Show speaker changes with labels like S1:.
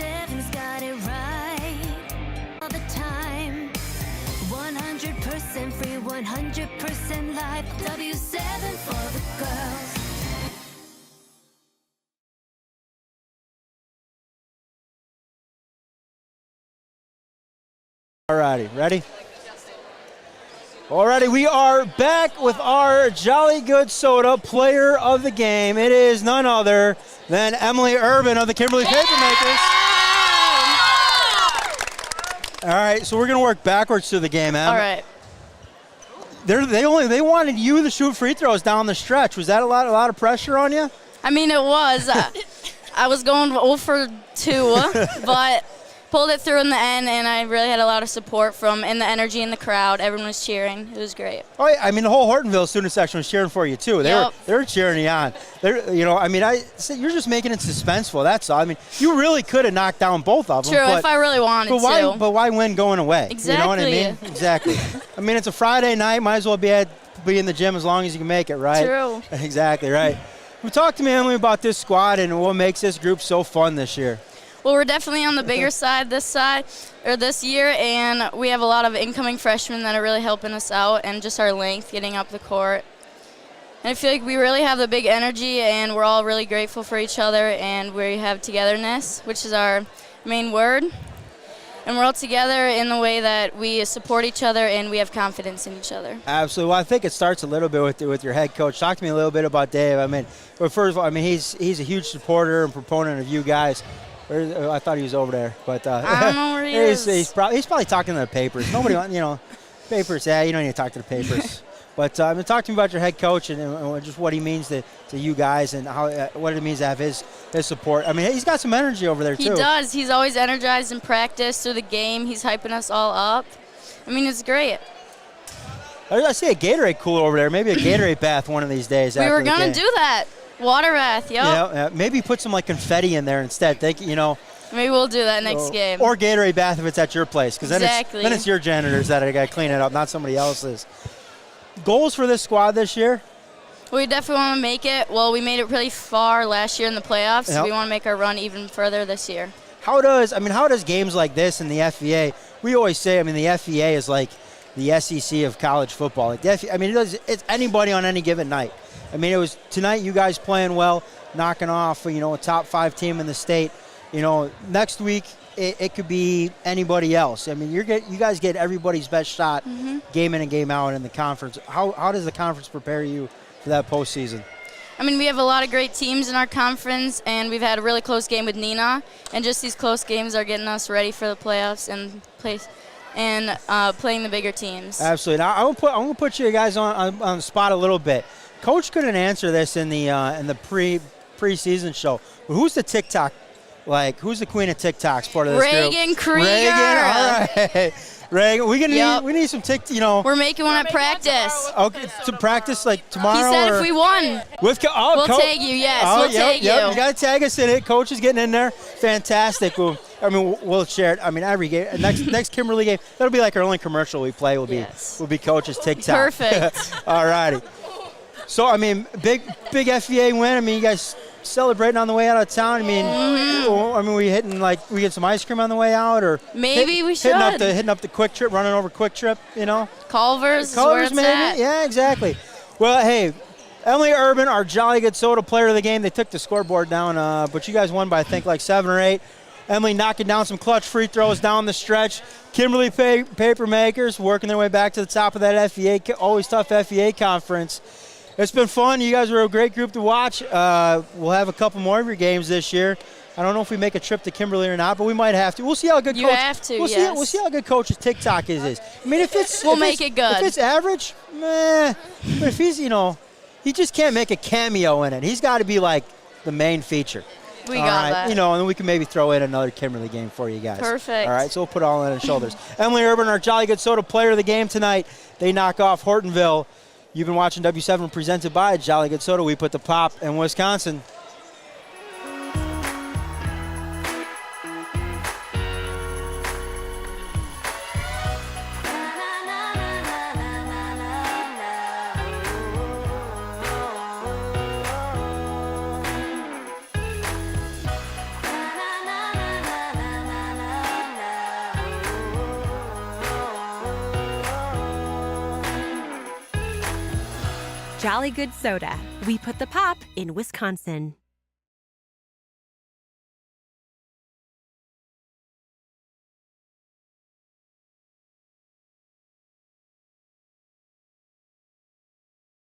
S1: W7's got it right all the time. 100% free, 100% live. W7 for the girls.
S2: Alrighty, ready? Alrighty, we are back with our Jolly Good Soda player of the game. It is none other than Emily Urban of the Kimberlys Papermakers. All right, so we're gonna work backwards through the game, Em.
S3: All right.
S2: They wanted you to shoot free throws down the stretch. Was that a lot of pressure on you?
S3: I mean, it was. I was going 0 for 2, but pulled it through in the end, and I really had a lot of support and the energy in the crowd. Everyone was cheering. It was great.
S2: Oh, yeah, I mean, the whole Hortonville student section was cheering for you too. They were cheering you on. You're just making it suspenseful. That's all. I mean, you really could have knocked down both of them.
S3: True, if I really wanted to.
S2: But why win going away?
S3: Exactly.
S2: You know what I mean? Exactly. I mean, it's a Friday night. Might as well be in the gym as long as you can make it, right?
S3: True.
S2: Exactly right. Well, talk to me, Emily, about this squad and what makes this group so fun this year.
S3: Well, we're definitely on the bigger side this year, and we have a lot of incoming freshmen that are really helping us out, and just our length getting up the court. And I feel like we really have the big energy, and we're all really grateful for each other, and we have togetherness, which is our main word. And we're all together in the way that we support each other and we have confidence in each other.
S2: Absolutely. Well, I think it starts a little bit with your head coach. Talk to me a little bit about Dave. I mean, but first of all, I mean, he's a huge supporter and proponent of you guys. I thought he was over there, but
S3: I don't know where he is.
S2: He's probably talking to the papers. Nobody, papers. Yeah, you don't need to talk to the papers. But talk to me about your head coach and just what he means to you guys and what it means to have his support. I mean, he's got some energy over there too.
S3: He does. He's always energized in practice through the game. He's hyping us all up. I mean, it's great.
S2: I see a Gatorade cooler over there. Maybe a Gatorade bath one of these days.
S3: We were gonna do that. Water bath, yep.
S2: Yeah, maybe put some confetti in there instead.
S3: Maybe we'll do that next game.
S2: Or Gatorade bath if it's at your place, because then it's your janitors that got to clean it up, not somebody else's. Goals for this squad this year?
S3: We definitely want to make it. Well, we made it really far last year in the playoffs. Yep. So we want to make our run even further this year.
S2: How does games like this in the FVA? We always say, the FVA is like the SEC of college football. It's anybody on any given night. It was tonight you guys playing well, knocking off, a top 5 team in the state. Next week it could be anybody else. You guys get everybody's best shot game in and game out in the conference. How does the conference prepare you for that postseason?
S3: We have a lot of great teams in our conference, and we've had a really close game with Nina, and just these close games are getting us ready for the playoffs and playing the bigger teams.
S2: Absolutely. Now, I'm going to put you guys on the spot a little bit. Coach couldn't answer this in the preseason show. But who's the TikTok? Who's the queen of TikToks part of this
S3: Reagan
S2: group?
S3: Krieger.
S2: Reagan, all right. Reagan, we need some TikTok.
S3: We're making one at practice.
S2: Okay, to practice tomorrow.
S3: He said if we won, we'll tag you. Yes, we'll tag you.
S2: You got to tag us in it. Coach is getting in there. Fantastic. We'll share it. Every game. Next Kimberly game, that'll be like our only commercial we play. Will be Coach's TikTok.
S3: Perfect.
S2: All righty. So big FVA win. You guys celebrating on the way out of town. We get some ice cream on the way out, or
S3: maybe we should
S2: hitting up the Quick Trip, running over Quick Trip.
S3: Culver's where it's
S2: maybe.
S3: At.
S2: Yeah, exactly. Well, hey, Emily Urban, our Jolly Good Soda player of the game. They took the scoreboard down, but you guys won by I think 7 or 8. Emily knocking down some clutch free throws down the stretch. Kimberly Papermakers working their way back to the top of that FVA, always tough FVA conference. It's been fun. You guys were a great group to watch. We'll have a couple more of your games this year. I don't know if we make a trip to Kimberly or not, but we might have to. We'll see how good
S3: you have to.
S2: We'll see how good Coach's TikTok is.
S3: We'll make it good.
S2: If it's average, meh. But if he's, he just can't make a cameo in it. He's got to be the main feature.
S3: We got that.
S2: And then we can maybe throw in another Kimberly game for you guys.
S3: Perfect.
S2: All right, so we'll put it all on his shoulders. Emily Urban, our Jolly Good Soda player of the game tonight. They knock off Hortonville. You've been watching W7 presented by Jolly Good Soda. We put the pop in Wisconsin.
S4: Jolly Good Soda. We put the pop in Wisconsin.